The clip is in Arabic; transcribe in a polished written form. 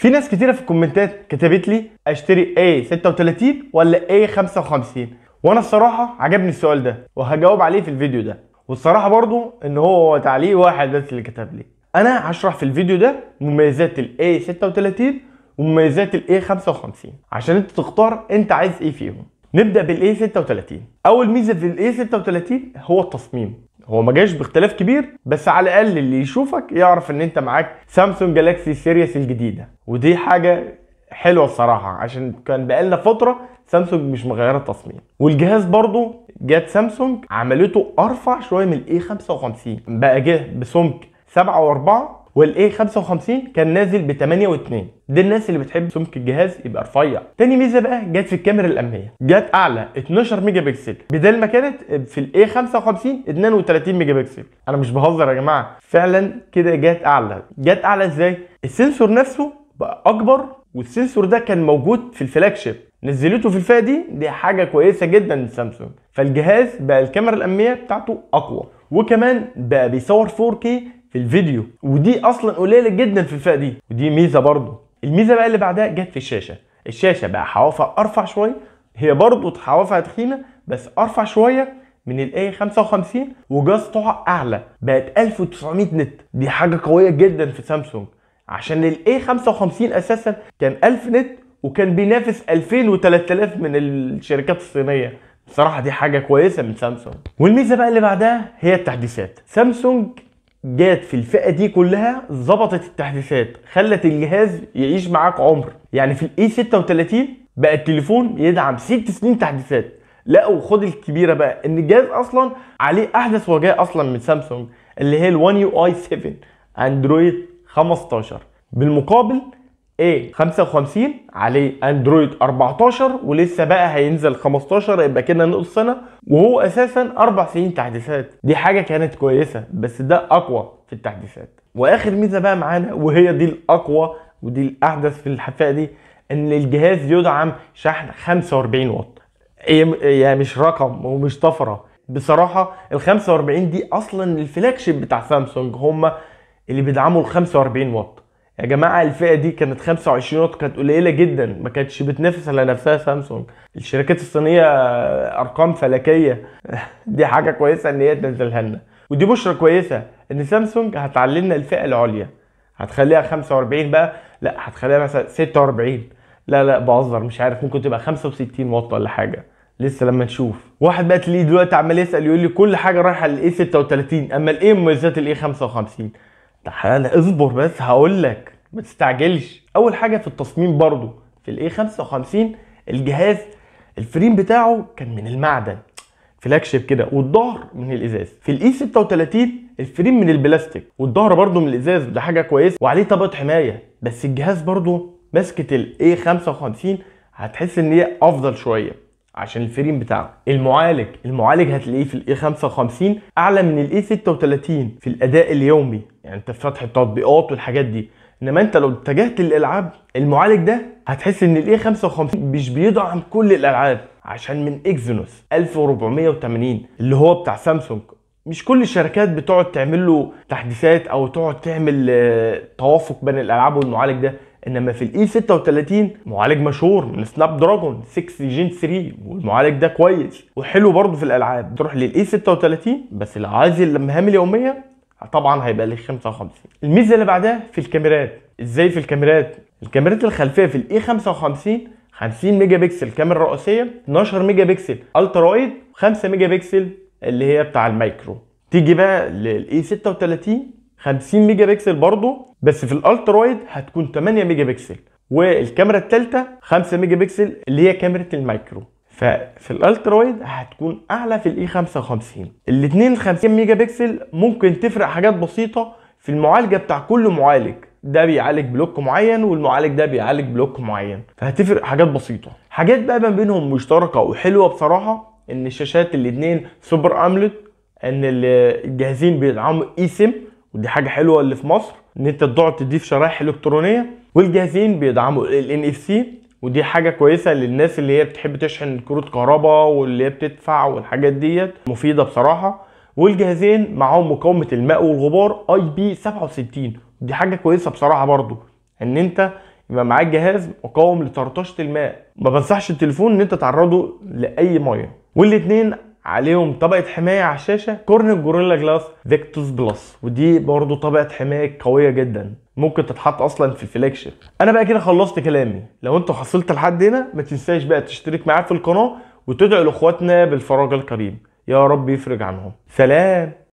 في ناس كتيره في الكومنتات كتبت لي اشتري A36 ولا A55، وانا الصراحه عجبني السؤال ده وهجاوب عليه في الفيديو ده. والصراحه برضو ان هو تعليق واحد بس اللي كتب لي. انا هشرح في الفيديو ده مميزات ال A36 ومميزات ال A55 عشان انت تختار انت عايز ايه فيهم. نبدا بال A36. اول ميزه في ال A36 هو التصميم. هو ما جاش باختلاف كبير، بس على الاقل اللي يشوفك يعرف ان انت معاك سامسونج جالاكسي سيريس الجديده، ودي حاجه حلوه الصراحه عشان كان بقالنا فتره سامسونج مش مغيره التصميم. والجهاز برضو جت سامسونج عملته ارفع شويه من الاي 55، بقى جه بسمك 7.4 والاي 55 كان نازل ب 8.2. دي الناس اللي بتحب سمك الجهاز يبقى رفيع. تاني ميزه بقى جت في الكاميرا الاماميه، جت اعلى 12 ميجا بكسل بدل ما كانت في الاي 55 32 ميجا بكسل. انا مش بهزر يا جماعه، فعلا كده جت اعلى. جت اعلى ازاي؟ السنسور نفسه بقى اكبر، والسنسور ده كان موجود في الفلاج شيب، نزلته في الفئه دي حاجه كويسه جدا لسامسونج. فالجهاز بقى الكاميرا الاماميه بتاعته اقوى، وكمان بقى بيصور 4K في الفيديو، ودي اصلا قليله جدا في الفئه دي، ودي ميزه برضو. الميزه بقى اللي بعدها جت في الشاشه. الشاشه بقى حوافها ارفع شويه، هي برضو حوافها تخينه بس ارفع شويه من الاي 55، وجاستها اعلى بقت 1900 نت. دي حاجه قويه جدا في سامسونج عشان الاي 55 اساسا كان 1000 نت وكان بينافس 2000 و3000 من الشركات الصينيه. بصراحه دي حاجه كويسه من سامسونج. والميزه بقى اللي بعدها هي التحديثات. سامسونج جات في الفئه دي كلها ظبطت التحديثات، خلت الجهاز يعيش معاك عمر. يعني في الاي 36 بقى التليفون يدعم 6 سنين تحديثات. لا وخد الكبيره بقى ان الجهاز اصلا عليه احدث واجهه اصلا من سامسونج اللي هي الوان يو اي 7 اندرويد 15، بالمقابل A55 عليه اندرويد 14 ولسه بقى هينزل 15، يبقى كده نقص سنه، وهو اساسا 4 سنين تحديثات. دي حاجه كانت كويسه، بس ده اقوى في التحديثات. واخر ميزه بقى معانا وهي دي الاقوى ودي الاحدث في الفئه دي، ان الجهاز يدعم شحن 45 واط. هي مش رقم ومش طفره بصراحه. ال 45 دي اصلا الفلاج شيب بتاع سامسونج هم اللي بيدعموا ال 45 واط. يا جماعه الفئه دي كانت 25 واط، كانت قليله جدا، ما كانتش بتنافس على نفسها سامسونج. الشركات الصينيه ارقام فلكيه دي حاجه كويسه ان هي تنزلها لنا، ودي بشرة كويسه ان سامسونج هتعلي لنا الفئه العليا، هتخليها 45 بقى، لا هتخليها مثلا 46، لا بهزر، مش عارف، ممكن تبقى 65 واط ولا حاجه، لسه لما نشوف. واحد بقى تلاقيه دلوقتي عمال يسال يقول لي كل حاجه رايحه للاي 36، اما الايه مميزات الاي 55؟ تعالى اصبر بس هقول لك، ما تستعجلش. اول حاجه في التصميم برضو في الاي 55 الجهاز الفريم بتاعه كان من المعدن فلاج شيب كده، والظهر من الازاز. في الاي 36 الفريم من البلاستيك والظهر برضو من الازاز، ده حاجه كويسه وعليه طبقه حمايه. بس الجهاز برضو ماسكه الاي 55 هتحس ان هي افضل شويه عشان الفريم بتاعه. المعالج هتلاقيه في الاي 55 اعلى من الاي 36 في الاداء اليومي، يعني انت في فتح التطبيقات والحاجات دي. انما انت لو اتجهت للالعاب المعالج ده هتحس ان الاي 55 مش بيدعم كل الالعاب عشان من اكزينوس 1480 اللي هو بتاع سامسونج. مش كل الشركات بتقعد تعمل له تحديثات او تقعد تعمل توافق بين الالعاب والمعالج ده. انما في الاي 36 معالج مشهور من سناب دراجون 6 جين 3، والمعالج ده كويس وحلو برضه في الالعاب. تروح للاي 36 بس لو عايز المهام اليوميه طبعا هيبقى ليه 55. الميزه اللي بعدها في الكاميرات. ازاي في الكاميرات؟ الكاميرات الخلفيه في الاي 55 50 ميجا بكسل كاميرا رئيسيه، 12 ميجا بكسل الترا وايد، 5 ميجا بكسل اللي هي بتاع المايكرو. تيجي بقى للاي 36 50 ميجا بكسل برضه، بس في الالترا وايد هتكون 8 ميجا بكسل، والكاميرا الثالثه 5 ميجا بكسل اللي هي كاميرا المايكرو. ففي الالترا وايد هتكون اعلى في الاي 55. الاثنين 50 ميجا بكسل ممكن تفرق حاجات بسيطه في المعالجه بتاع كل معالج، ده بيعالج بلوك معين والمعالج ده بيعالج بلوك معين، فهتفرق حاجات بسيطه. حاجات بقى ما بينهم مشتركه وحلوه بصراحه، ان الشاشات الاثنين سوبر اموليد، ان الجهازين بيدعموا اي سيم، ودي حاجه حلوه اللي في مصر ان انت تقعد تضيف شرايح الكترونيه، والجهازين بيدعموا الان اف سي، ودي حاجه كويسه للناس اللي هي بتحب تشحن كروت كهرباء واللي هي بتدفع والحاجات ديت مفيده بصراحه. والجهازين معاهم مقاومه الماء والغبار IP67، ودي حاجه كويسه بصراحه برضو ان انت يبقى معاك جهاز مقاوم لطرطشه الماء. ما بنصحش التليفون ان انت تعرضه لاي ميه. والاتنين عليهم طبقه حمايه على الشاشه كورنينج جوريلا جلاس فيكتوس بلس، ودي برضو طبقه حمايه قويه جدا، ممكن تتحط اصلا في الفلاج. انا بقى كده خلصت كلامي. لو انت حصلت لحد هنا ما تنساش بقى تشترك معايا في القناه وتدعو لاخواتنا بالفرج القريب، يا رب يفرج عنهم. سلام.